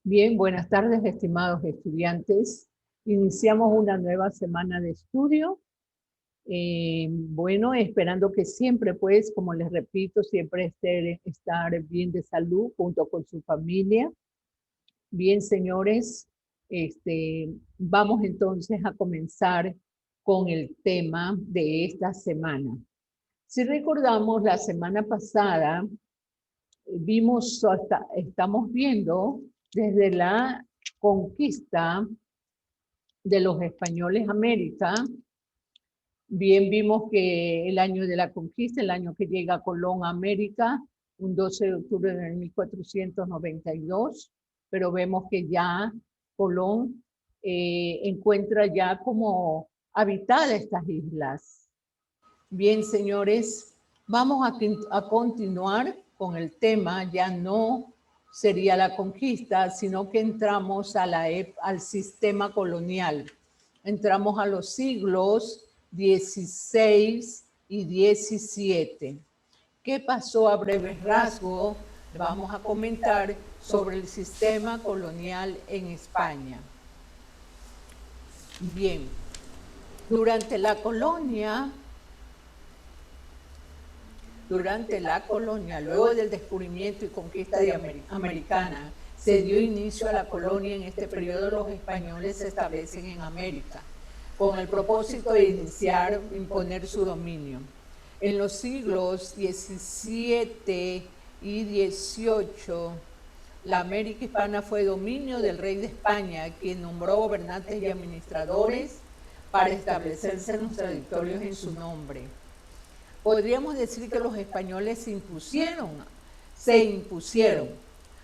Bien, buenas tardes, estimados estudiantes. Iniciamos una nueva semana de estudio. Bueno, esperando que siempre, pues, como les repito, siempre estar bien de salud junto con su familia. Bien, señores, vamos entonces a comenzar con el tema de esta semana. Si recordamos, la semana pasada estamos viendo desde la conquista de los españoles a América. Bien, vimos que el año de la conquista, el año que llega Colón a América, un 12 de octubre de 1492, pero vemos que ya Colón encuentra ya como habitadas estas islas. Bien, señores, vamos a continuar con el tema. Ya no sería la conquista, sino que entramos al sistema colonial. Entramos a los siglos XVI y XVII. ¿Qué pasó a breve rasgo? Vamos a comentar sobre el sistema colonial en España. Bien, durante la colonia, luego del descubrimiento y conquista americana, se dio inicio a la colonia. En este periodo los españoles se establecen en América, con el propósito de imponer su dominio. En los siglos XVII y XVIII, la América hispana fue dominio del rey de España, quien nombró gobernantes y administradores para establecerse en los territorios en su nombre. Podríamos decir que los españoles se impusieron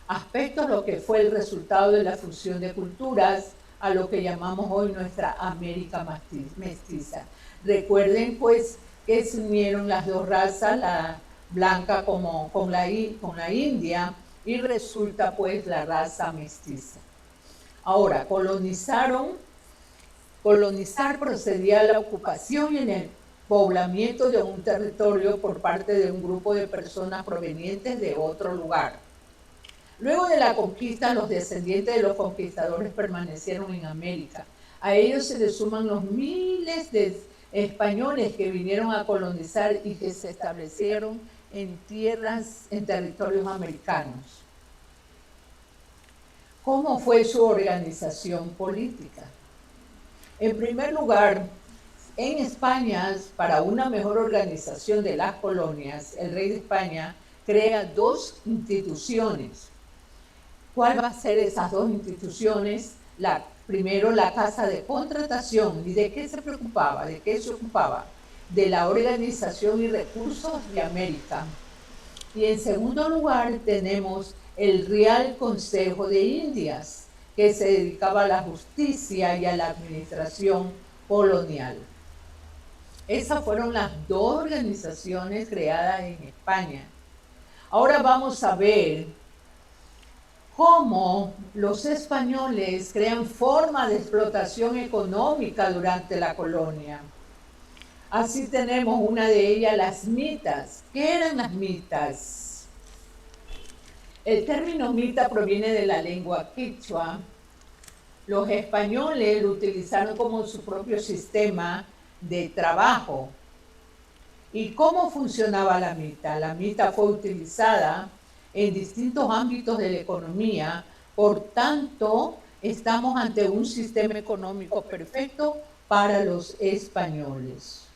aspectos lo que fue el resultado de la fusión de culturas a lo que llamamos hoy nuestra América mestiza. Recuerden pues que se unieron las dos razas, la blanca con la india, y resulta pues la raza mestiza. Ahora, colonizar procedía a la ocupación y en el poblamiento de un territorio por parte de un grupo de personas provenientes de otro lugar. Luego de la conquista, los descendientes de los conquistadores permanecieron en América. A ellos se les suman los miles de españoles que vinieron a colonizar y que se establecieron en territorios americanos. ¿Cómo fue su organización política? En primer lugar, en España, para una mejor organización de las colonias, el rey de España crea dos instituciones. ¿Cuál va a ser esas dos instituciones? Primero, la Casa de Contratación. ¿Y de qué se preocupaba? ¿De qué se ocupaba? De la organización y recursos de América. Y en segundo lugar, tenemos el Real Consejo de Indias, que se dedicaba a la justicia y a la administración colonial. Esas fueron las dos organizaciones creadas en España. Ahora vamos a ver cómo los españoles crean forma de explotación económica durante la colonia. Así tenemos una de ellas, las mitas. ¿Qué eran las mitas? El término mita proviene de la lengua quichua. Los españoles lo utilizaron como su propio sistema de trabajo. ¿Y cómo funcionaba la mita? La mita fue utilizada en distintos ámbitos de la economía, por tanto, estamos ante un sistema económico perfecto para los españoles.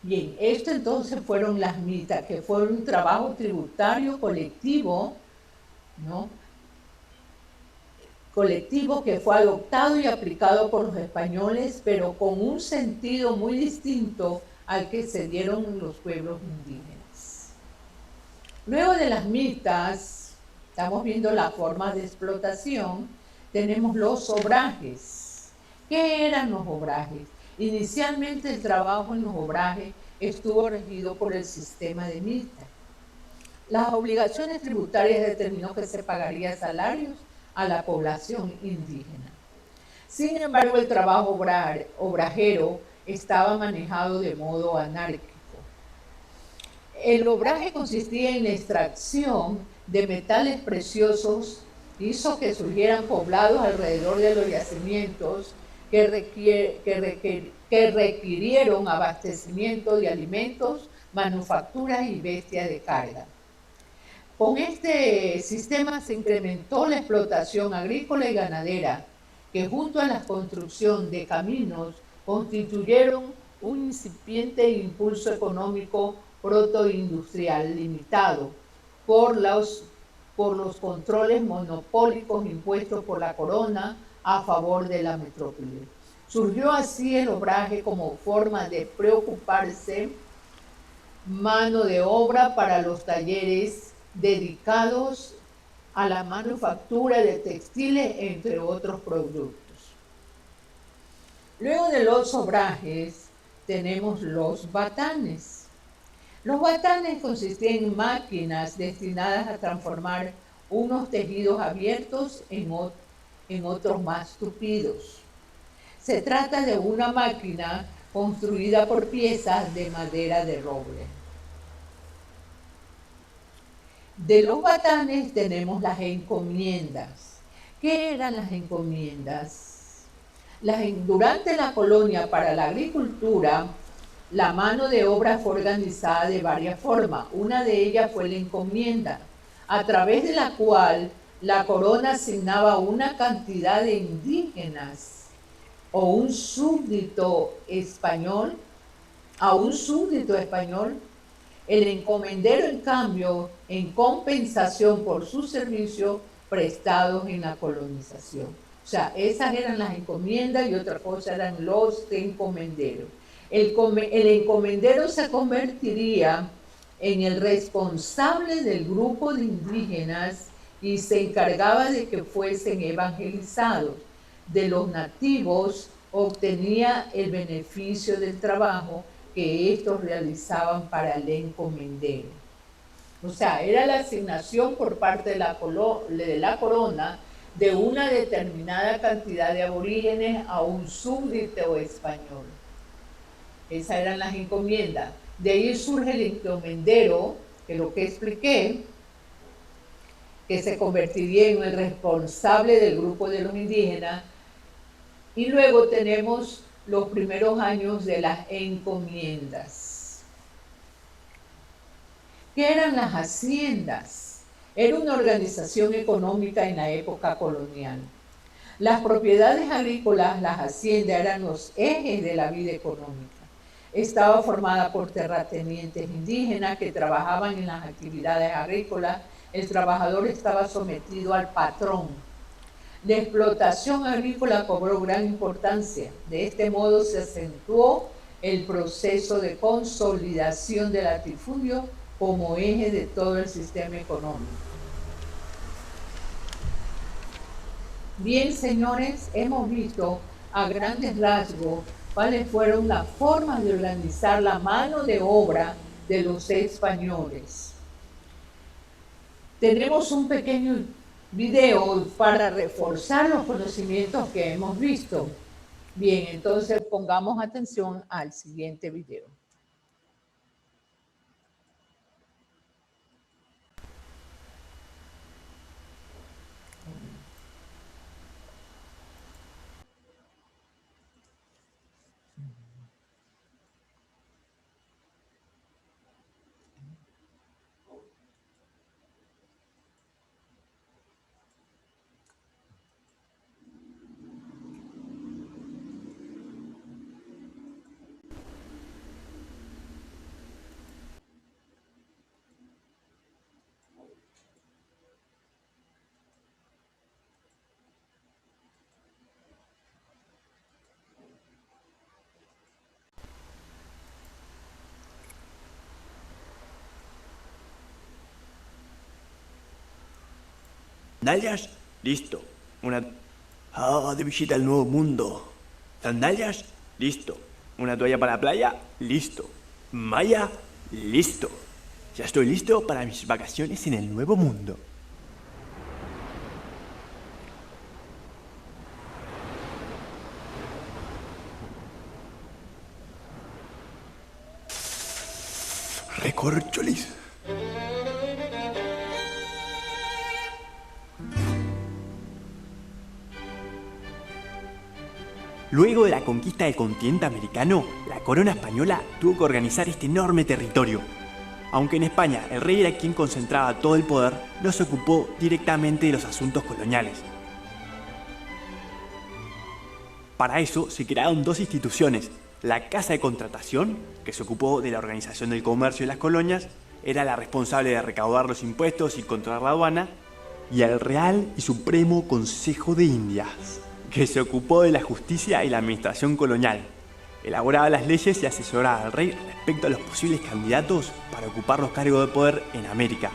Bien, esto entonces fueron las mitas, que fue un trabajo tributario colectivo, ¿no? Colectivo que fue adoptado y aplicado por los españoles, pero con un sentido muy distinto al que se dieron los pueblos indígenas. Luego de las mitas, estamos viendo la forma de explotación, tenemos los obrajes. ¿Qué eran los obrajes? Inicialmente el trabajo en los obrajes estuvo regido por el sistema de mita. Las obligaciones tributarias determinó que se pagaría salarios a la población indígena. Sin embargo, el trabajo obrajero estaba manejado de modo anárquico. El obraje consistía en la extracción de metales preciosos hizo que surgieran poblados alrededor de los yacimientos que requirieron abastecimiento de alimentos, manufacturas y bestias de carga. Con este sistema se incrementó la explotación agrícola y ganadera, que junto a la construcción de caminos constituyeron un incipiente impulso económico protoindustrial limitado por los controles monopólicos impuestos por la corona a favor de la metrópoli. Surgió así el obraje como forma de preocuparse mano de obra para los talleres dedicados a la manufactura de textiles, entre otros productos. Luego de los obrajes tenemos los batanes. Los batanes consistían en máquinas destinadas a transformar unos tejidos abiertos en otros más tupidos. Se trata de una máquina construida por piezas de madera de roble. De los batanes tenemos las encomiendas. ¿Qué eran las encomiendas? Durante la colonia para la agricultura, la mano de obra fue organizada de varias formas. Una de ellas fue la encomienda, a través de la cual la corona asignaba una cantidad de indígenas o un súbdito español, el encomendero, en cambio, en compensación por sus servicios prestados en la colonización. O sea, esas eran las encomiendas y otra cosa eran los encomenderos. El encomendero se convertiría en el responsable del grupo de indígenas y se encargaba de que fuesen evangelizados. De los nativos obtenía el beneficio del trabajo que estos realizaban para el encomendero. O sea, era la asignación por parte de la corona de una determinada cantidad de aborígenes a un súbdito español. Esas eran las encomiendas. De ahí surge el encomendero, que es lo que expliqué, que se convertiría en el responsable del grupo de los indígenas. Y luego tenemos los primeros años de las encomiendas. ¿Qué eran las haciendas? Era una organización económica en la época colonial. Las propiedades agrícolas, las haciendas, eran los ejes de la vida económica. Estaba formada por terratenientes indígenas que trabajaban en las actividades agrícolas. El trabajador estaba sometido al patrón. La explotación agrícola cobró gran importancia. De este modo se acentuó el proceso de consolidación del latifundio como eje de todo el sistema económico. Bien, señores, hemos visto a grandes rasgos cuáles fueron las formas de organizar la mano de obra de los españoles. Tenemos un pequeño video para reforzar los conocimientos que hemos visto. Bien, entonces pongamos atención al siguiente video. Sandalias, listo. De visita al nuevo mundo. Sandalias, listo. Una toalla para la playa, listo. Malla, listo. Ya estoy listo para mis vacaciones en el nuevo mundo. Recorcholis. Luego de la conquista del continente americano, la corona española tuvo que organizar este enorme territorio. Aunque en España el rey era quien concentraba todo el poder, no se ocupó directamente de los asuntos coloniales. Para eso se crearon dos instituciones. La Casa de Contratación, que se ocupó de la organización del comercio de las colonias, era la responsable de recaudar los impuestos y controlar la aduana, y el Real y Supremo Consejo de Indias, que se ocupó de la justicia y la administración colonial. Elaboraba las leyes y asesoraba al rey respecto a los posibles candidatos para ocupar los cargos de poder en América.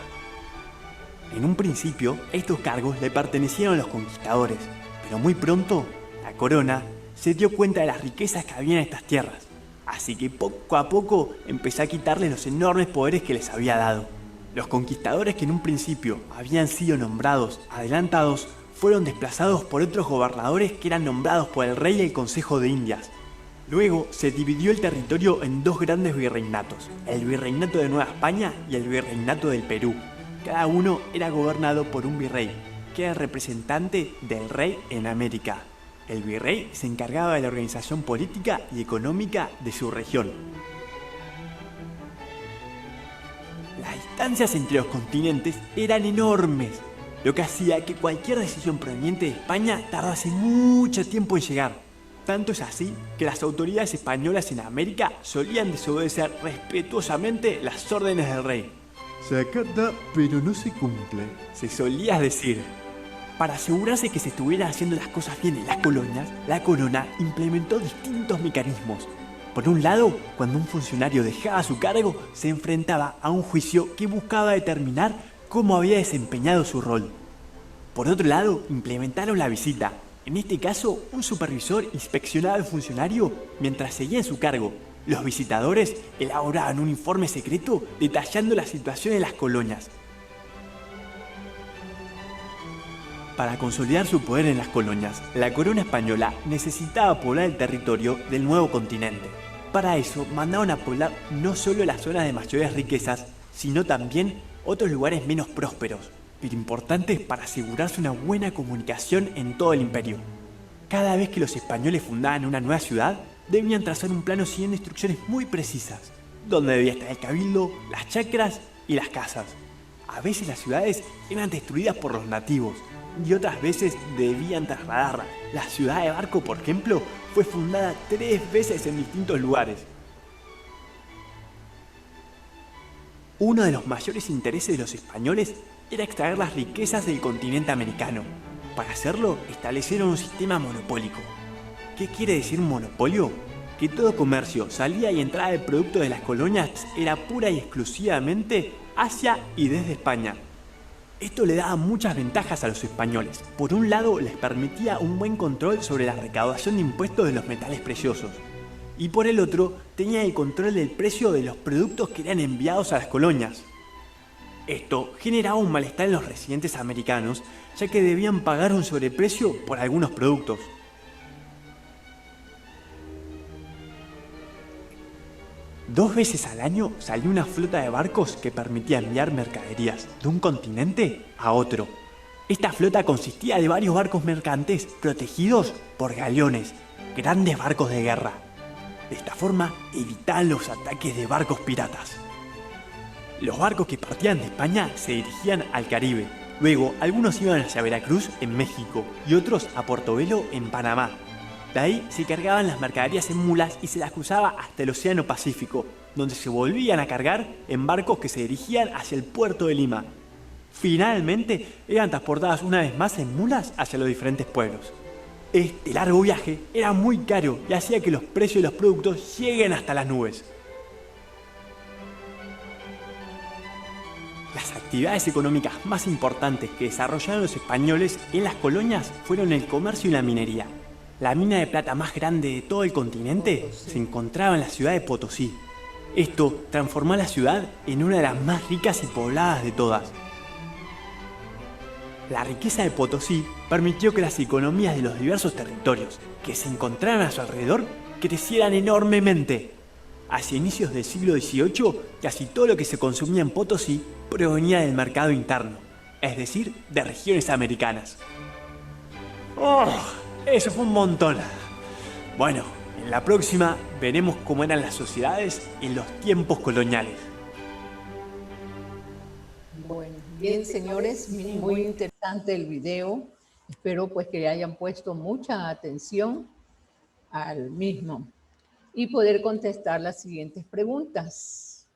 En un principio, estos cargos le pertenecieron a los conquistadores, pero muy pronto, la corona se dio cuenta de las riquezas que había en estas tierras, así que poco a poco empezó a quitarles los enormes poderes que les había dado. Los conquistadores que en un principio habían sido nombrados adelantados fueron desplazados por otros gobernadores que eran nombrados por el rey y el Consejo de Indias. Luego se dividió el territorio en dos grandes virreinatos, el Virreinato de Nueva España y el Virreinato del Perú. Cada uno era gobernado por un virrey, que era el representante del rey en América. El virrey se encargaba de la organización política y económica de su región. Las distancias entre los continentes eran enormes, lo que hacía que cualquier decisión proveniente de España tardase mucho tiempo en llegar. Tanto es así que las autoridades españolas en América solían desobedecer respetuosamente las órdenes del rey. Se acata, pero no se cumple, se solía decir. Para asegurarse que se estuvieran haciendo las cosas bien en las colonias, la corona implementó distintos mecanismos. Por un lado, cuando un funcionario dejaba su cargo, se enfrentaba a un juicio que buscaba determinar cómo había desempeñado su rol. Por otro lado, implementaron la visita. En este caso, un supervisor inspeccionaba al funcionario mientras seguía en su cargo. Los visitadores elaboraban un informe secreto detallando la situación en las colonias. Para consolidar su poder en las colonias, la corona española necesitaba poblar el territorio del nuevo continente. Para eso, mandaron a poblar no solo las zonas de mayores riquezas, sino también otros lugares menos prósperos, pero importantes para asegurarse una buena comunicación en todo el imperio. Cada vez que los españoles fundaban una nueva ciudad, debían trazar un plano siguiendo instrucciones muy precisas, donde debía estar el cabildo, las chacras y las casas. A veces las ciudades eran destruidas por los nativos, y otras veces debían trasladarla. La ciudad de Barco, por ejemplo, fue fundada 3 veces en distintos lugares. Uno de los mayores intereses de los españoles era extraer las riquezas del continente americano. Para hacerlo, establecieron un sistema monopólico. ¿Qué quiere decir un monopolio? Que todo comercio, salida y entrada de productos de las colonias era pura y exclusivamente hacia y desde España. Esto le daba muchas ventajas a los españoles. Por un lado, les permitía un buen control sobre la recaudación de impuestos de los metales preciosos. Y por el otro, tenía el control del precio de los productos que eran enviados a las colonias. Esto generaba un malestar en los residentes americanos, ya que debían pagar un sobreprecio por algunos productos. Dos veces al año salió una flota de barcos que permitía enviar mercaderías de un continente a otro. Esta flota consistía de varios barcos mercantes protegidos por galeones, grandes barcos de guerra. De esta forma evitaban los ataques de barcos piratas. Los barcos que partían de España se dirigían al Caribe. Luego, algunos iban hacia Veracruz en México y otros a Portobelo en Panamá. De ahí se cargaban las mercaderías en mulas y se las cruzaba hasta el Océano Pacífico, donde se volvían a cargar en barcos que se dirigían hacia el puerto de Lima. Finalmente, eran transportadas una vez más en mulas hacia los diferentes pueblos. Este largo viaje era muy caro y hacía que los precios de los productos lleguen hasta las nubes. Las actividades económicas más importantes que desarrollaron los españoles en las colonias fueron el comercio y la minería. La mina de plata más grande de todo el continente se encontraba en la ciudad de Potosí. Esto transformó a la ciudad en una de las más ricas y pobladas de todas. La riqueza de Potosí permitió que las economías de los diversos territorios que se encontraban a su alrededor crecieran enormemente. Hacia inicios del siglo XVIII, casi todo lo que se consumía en Potosí provenía del mercado interno, es decir, de regiones americanas. ¡Oh! Eso fue un montón. Bueno, en la próxima veremos cómo eran las sociedades en los tiempos coloniales. Bueno, bien, señores, muy interesante el video. Espero pues que le hayan puesto mucha atención al mismo y poder contestar las siguientes preguntas.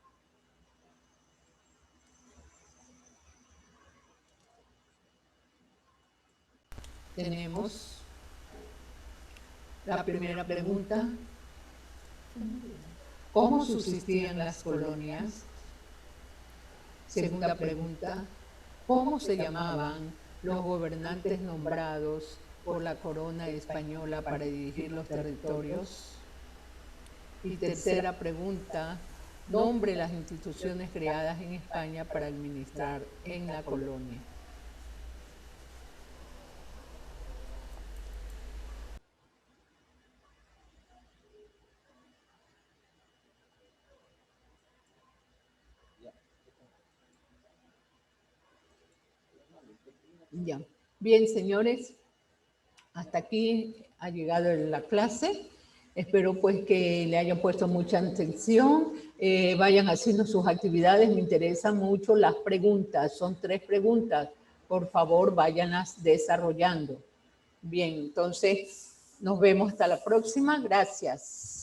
Tenemos la primera pregunta. ¿Cómo subsistían las colonias? Segunda pregunta. ¿Cómo se llamaban los gobernantes nombrados por la corona española para dirigir los territorios? Y tercera pregunta. Nombre las instituciones creadas en España para administrar en la colonia. Ya. Bien, señores, hasta aquí ha llegado la clase. Espero pues que le hayan puesto mucha atención, vayan haciendo sus actividades. Me interesan mucho las preguntas, son 3 preguntas. Por favor, váyanlas desarrollando. Bien, entonces nos vemos hasta la próxima. Gracias.